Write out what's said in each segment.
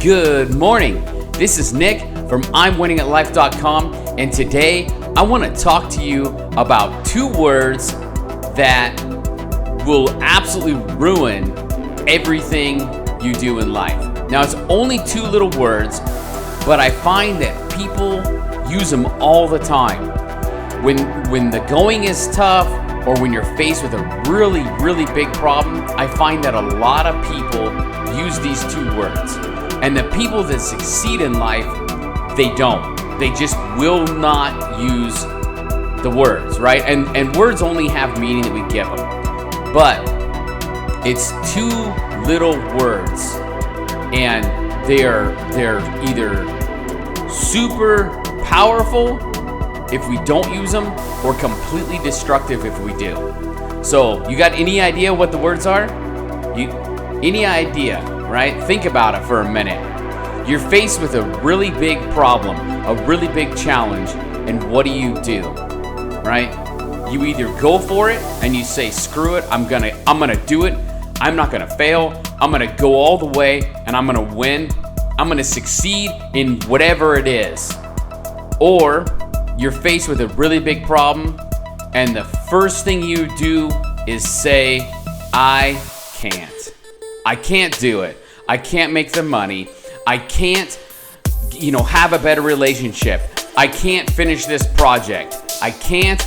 Good morning. This is Nick from I'mWinningAtLife.com, and today I want to talk to you about 2 words that will absolutely ruin everything you do in life. Now, it's only 2 little words, but I find that people use them all the time. When the going is tough, or when you're faced with a really big problem, I find that a lot of people use these 2 words. And the people that succeed in life, they don't. They just will not use the words, right? And words only have meaning that we give them. But it's 2 little words, and they're either super powerful if we don't use them, or completely destructive if we do. So, you got any idea what the words are? Any idea, right? Think about it for a minute. You're faced with a really big problem, a really big challenge, and what do? Right? You either go for it and you say, screw it, I'm gonna do it. I'm not gonna fail. I'm gonna go all the way and I'm gonna win. I'm gonna succeed in whatever it is. Or you're faced with a really big problem, and the first thing you do is say, I can't do it. I can't make the money. I can't, have a better relationship. I can't finish this project. I can't.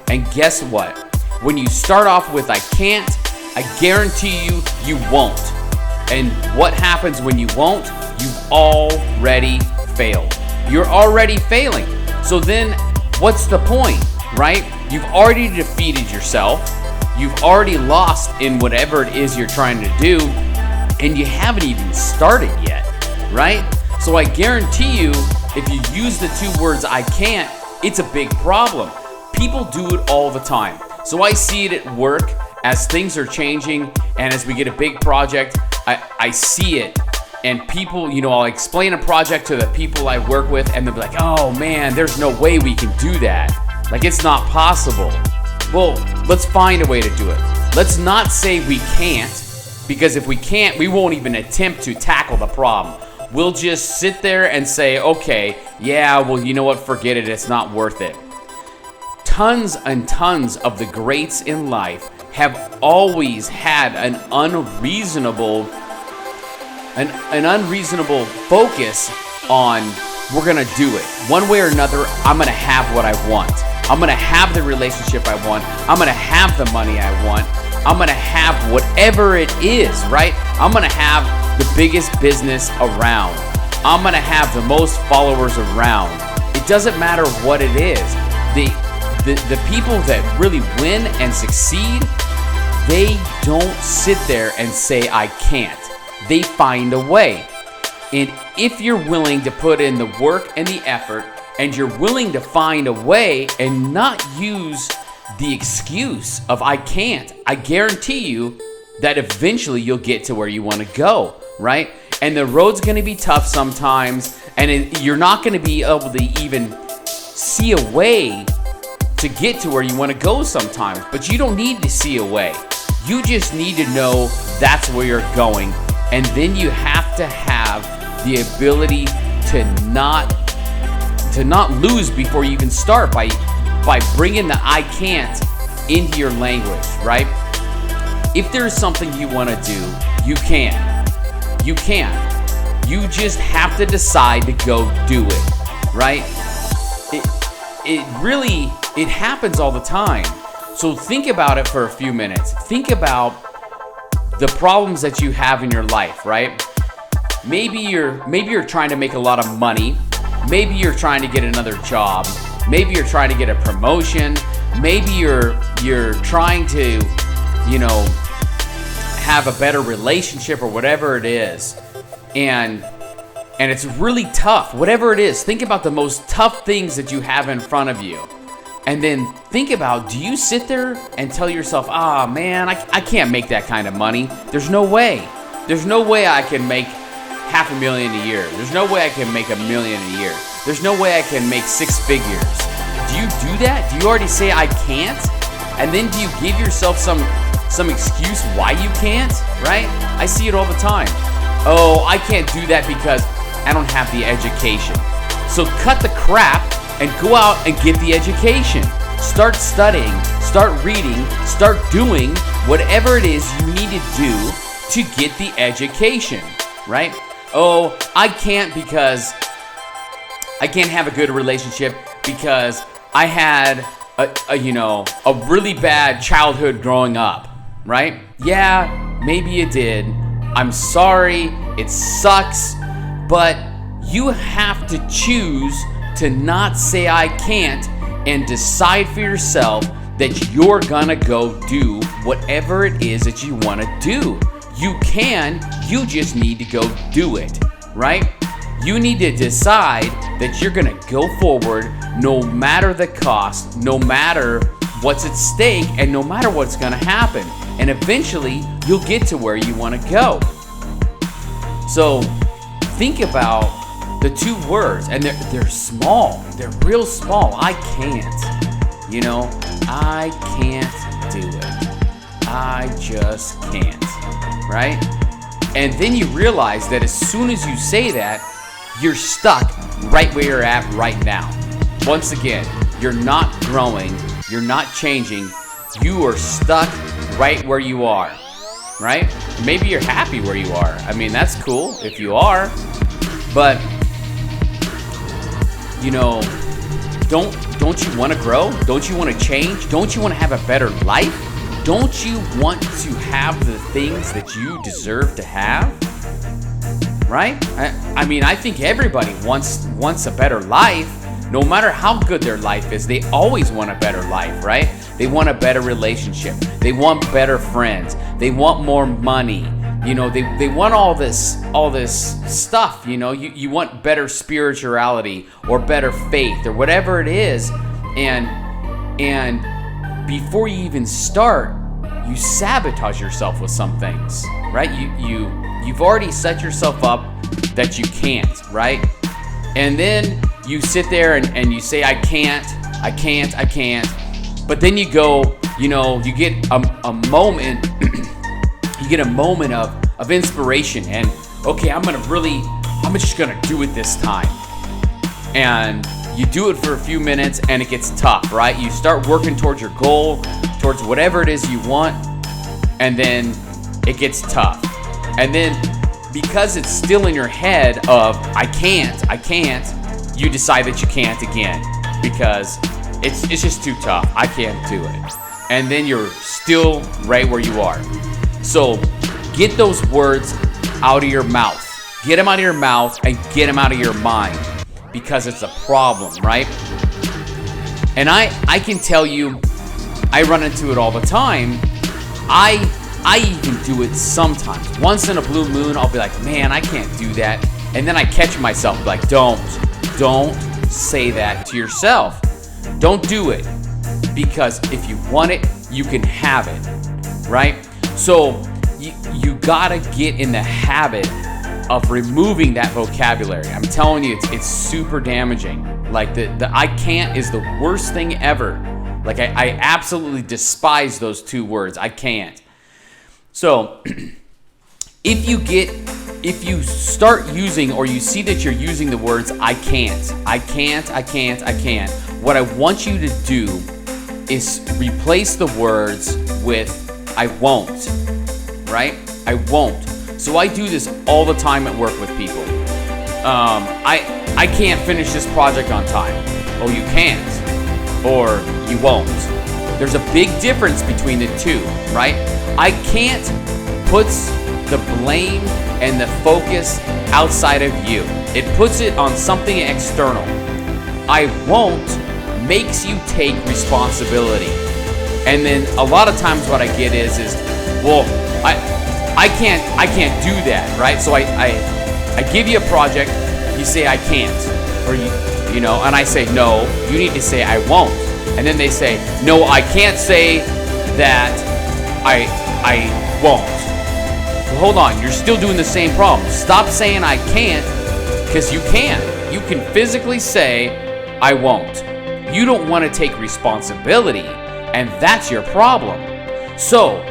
And guess what? When you start off with I can't, I guarantee you won't. And what happens when you won't? You've already failed. You're already failing. So then what's the point, right? You've already defeated yourself. You've already lost in whatever it is you're trying to do, and you haven't even started yet, right? So I guarantee you, if you use the 2 words I can't, it's a big problem. People do it all the time. So I see it at work as things are changing, and as we get a big project, I see it. And people, I'll explain a project to the people I work with, and they'll be like, oh man, there's no way we can do that. Like, it's not possible. Well, let's find a way to do it. Let's not say we can't, because if we can't, we won't even attempt to tackle the problem. We'll just sit there and say, okay, yeah, well, you know what, forget it, it's not worth it. Tons and tons of the greats in life have always had an unreasonable focus on, we're gonna do it. One way or another, I'm gonna have what I want. I'm gonna have the relationship I want. I'm gonna have the money I want. I'm gonna have whatever it is, right? I'm gonna have the biggest business around. I'm gonna have the most followers around. It doesn't matter what it is. The people that really win and succeed, they don't sit there and say, I can't. They find a way. And if you're willing to put in the work and the effort, and you're willing to find a way and not use the excuse of I can't, I guarantee you that eventually you'll get to where you want to go, right? And the road's going to be tough sometimes, and you're not going to be able to even see a way to get to where you want to go sometimes. But you don't need to see a way. You just need to know that's where you're going. And then you have to have the ability to not lose before you even start by bringing the I can't into your language, right? If there's something you want to do, you can. You can. You just have to decide to go do it, right? It happens all the time. So think about it for a few minutes. Think about the problems that you have in your life, right? Maybe you're trying to make a lot of money. Maybe you're trying to get another job. Maybe you're trying to get a promotion. Maybe you're trying to, have a better relationship or whatever it is. And it's really tough. Whatever it is, think about the most tough things that you have in front of you. And then think about, do you sit there and tell yourself, man, I can't make that kind of money. There's no way. There's no way I can make $500,000 a year. There's no way I can make $1 million a year. There's no way I can make 6 figures. Do you do that? Do you already say I can't? And then do you give yourself some excuse why you can't, right? I see it all the time. Oh, I can't do that because I don't have the education. So cut the crap and go out and get the education. Start studying, start reading, start doing whatever it is you need to do to get the education, right? Oh, I can't because I can't have a good relationship because I had a really bad childhood growing up, right? Yeah, maybe you did. I'm sorry, it sucks, but you have to choose to not say I can't and decide for yourself that you're gonna go do whatever it is that you wanna do. You can, you just need to go do it, right? You need to decide that you're gonna go forward no matter the cost, no matter what's at stake, and no matter what's gonna happen. And eventually, you'll get to where you wanna go. So, think about the two words, and they're small. They're real small. I can't. I can't do it. I just can't, right? And then you realize that as soon as you say that, you're stuck right where you're at right now. Once again, you're not growing, you're not changing, you are stuck right where you are, right? Maybe you're happy where you are. I mean, that's cool if you are, but don't you want to grow? Don't you want to change? Don't you want to have a better life? Don't you want to have the things that you deserve to have? Right? I mean, I think everybody wants a better life. No matter how good their life is, they always want a better life, right? They want a better relationship. They want better friends. They want more money. They want all this stuff. You want better spirituality or better faith or whatever it is, and before you even start, you sabotage yourself with some things, right? You've already set yourself up that you can't, right? And then you sit there and you say I can't, but then you go, you get a moment. You get a moment of inspiration and okay, I'm just gonna do it this time. And you do it for a few minutes and it gets tough, right? You start working towards your goal, towards whatever it is you want, and then it gets tough. And then because it's still in your head of I can't, you decide that you can't again because it's just too tough. I can't do it. And then you're still right where you are. So get those words out of your mouth. Get them out of your mouth and get them out of your mind because it's a problem, right? And I can tell you, I run into it all the time. I even do it sometimes. Once in a blue moon, I'll be like, man, I can't do that. And then I catch myself like, don't say that to yourself. Don't do it. Because if you want it, you can have it, right? So you gotta get in the habit of removing that vocabulary. I'm telling you, it's super damaging. Like the I can't is the worst thing ever. Like I absolutely despise those two words. I can't. So if you start using or you see that you're using the words I can't, what I want you to do is replace the words with I won't, right? I won't. So I do this all the time at work with people. I can't finish this project on time. Oh, you can't, or you won't. There's a big difference between the two, right? I can't puts the blame and the focus outside of you. It puts it on something external. I won't makes you take responsibility. And then a lot of times what I get is well, I can't do that, right? So I give you a project, you say I can't, or and I say no, you need to say I won't. And then they say, no, I can't say that I won't. Well, hold on, you're still doing the same problem. Stop saying I can't, because you can. You can physically say I won't. You don't want to take responsibility, and that's your problem. So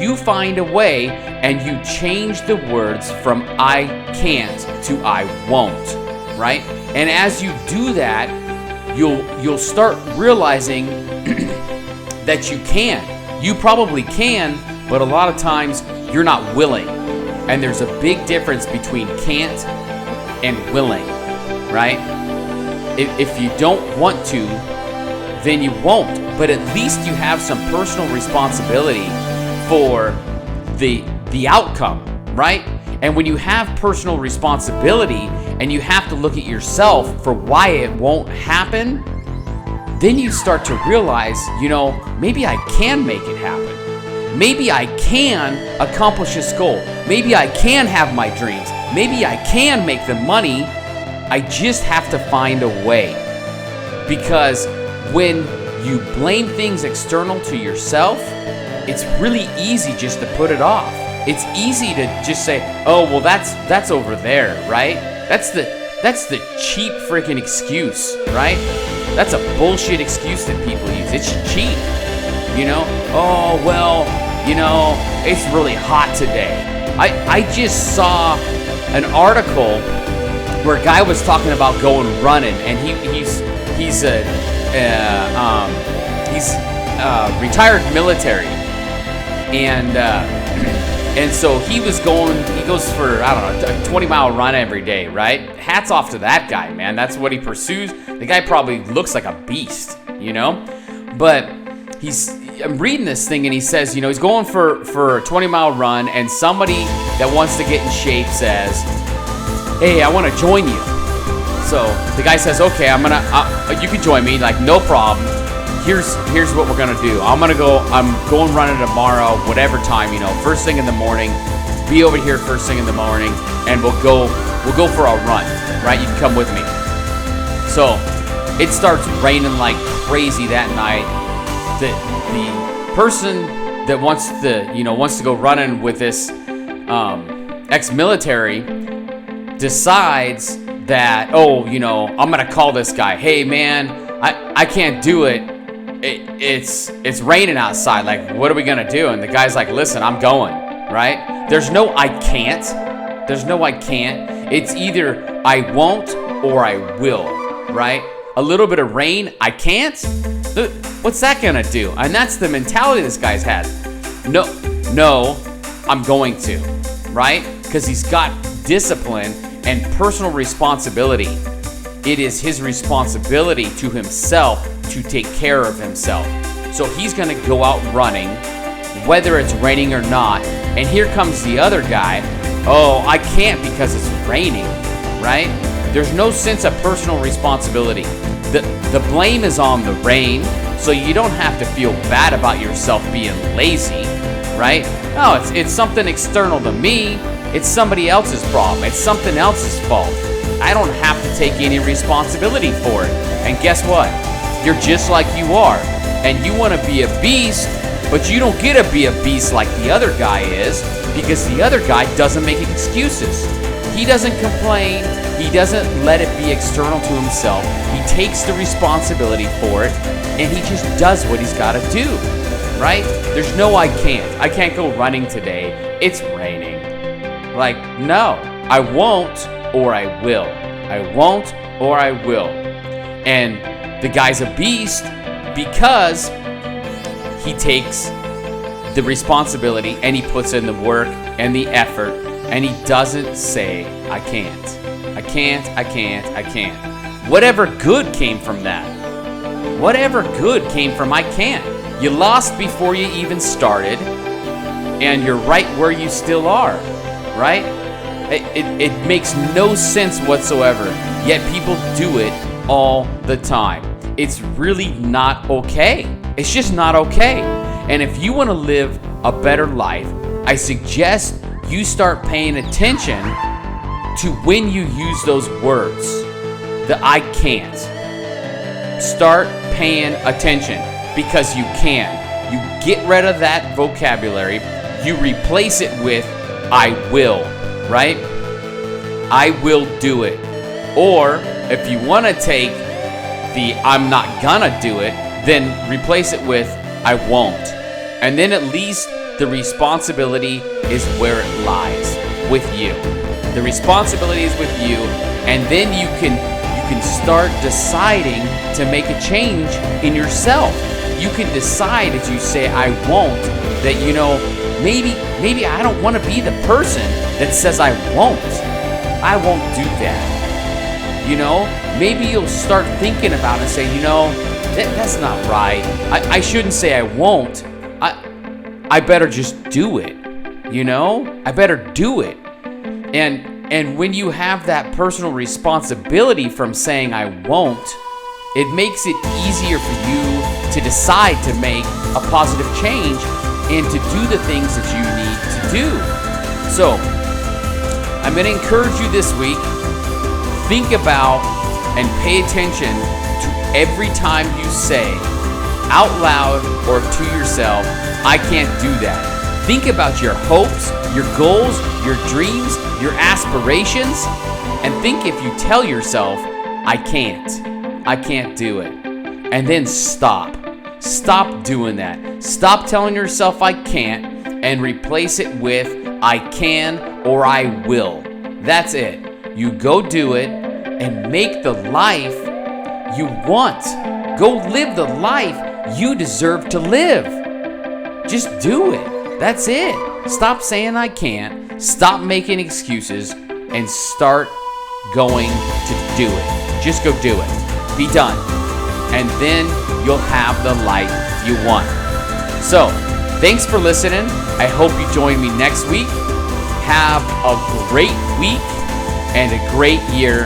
you find a way and you change the words from I can't to I won't, right? And as you do that, you'll start realizing that you can. You probably can, but a lot of times you're not willing. And there's a big difference between can't and willing, right? If you don't want to, then you won't. But at least you have some personal responsibility for the outcome, right? And when you have personal responsibility and you have to look at yourself for why it won't happen, then you start to realize, maybe I can make it happen. Maybe I can accomplish this goal. Maybe I can have my dreams. Maybe I can make the money. I just have to find a way. Because when you blame things external to yourself, it's really easy just to put it off. It's easy to just say, oh, well, that's over there, right? That's the cheap freaking excuse, right? That's a bullshit excuse that people use. It's cheap, Oh, well, it's really hot today. I just saw an article where a guy was talking about going running, and he's retired military, and so he goes for, I don't know, a 20-mile run every day, right? Hats off to that guy, man. That's what he pursues. The guy probably looks like a beast, but I'm reading this thing, and he says, he's going for a 20-mile run, and somebody that wants to get in shape says, hey, I want to join you. So the guy says, okay, you can join me, like, no problem. Here's what we're gonna do. I'm going running tomorrow, whatever time, first thing in the morning. Be over here first thing in the morning, and we'll go for a run, right? You can come with me. So it starts raining like crazy that night. The person that wants to go running with this ex-military decides that, I'm gonna call this guy. Hey man, I can't do it. It's raining outside. Like, what are we gonna do? And the guy's like, listen, I'm going, right? There's no I can't. It's either I won't or I will, right? A little bit of rain, I can't? What's that gonna do? And that's the mentality this guy's had. No, I'm going to, right? Because he's got discipline and personal responsibility. It is his responsibility to himself to take care of himself. So he's gonna go out running, whether it's raining or not. And here comes the other guy. Oh, I can't because it's raining, right? There's no sense of personal responsibility. The blame is on the rain, so you don't have to feel bad about yourself being lazy, right? No, it's something external to me. It's somebody else's problem. It's something else's fault. I don't have to take any responsibility for it. And guess what? You're just like you are. And you want to be a beast, but you don't get to be a beast like the other guy is, because the other guy doesn't make excuses. He doesn't complain. He doesn't let it be external to himself. He takes the responsibility for it, and he just does what he's got to do, right? There's no I can't. I can't go running today. It's raining. Like, no, I won't or I will. I won't or I will. And the guy's a beast because he takes the responsibility and he puts in the work and the effort, and he doesn't say, I can't. I can't. Whatever good came from that? Whatever good came from I can't? You lost before you even started, and you're right where you still are, right? It makes no sense whatsoever, yet people do it all the time. It's really not okay. It's just not okay. And if you want to live a better life, I suggest you start paying attention to when you use those words, the I can't. Start paying attention, because you can. You get rid of that vocabulary, you replace it with I will, right? I will do it. Or if you want to take the I'm not gonna do it, then replace it with I won't. And then at least the responsibility is where it lies, with you. The responsibility is with you, and then you can start deciding to make a change in yourself. You can decide as you say, I won't, that maybe I don't want to be the person that says I won't. I won't do that. Maybe you'll start thinking about it and say, that's not right. I shouldn't say I won't. I better just do it. I better do it. And when you have that personal responsibility from saying I won't, it makes it easier for you to decide to make a positive change and to do the things that you need to do. So, I'm going to encourage you this week, think about and pay attention to every time you say out loud or to yourself, I can't do that. Think about your hopes, your goals, your dreams, your aspirations, and think if you tell yourself, I can't do it. And then stop. Stop doing that. Stop telling yourself I can't and replace it with I can or I will. That's it. You go do it and make the life you want. Go live the life you deserve to live. Just do it. That's it. Stop saying I can't. Stop making excuses and start going to do it. Just go do it. Be done. And then you'll have the life you want. So, thanks for listening. I hope you join me next week. Have a great week and a great year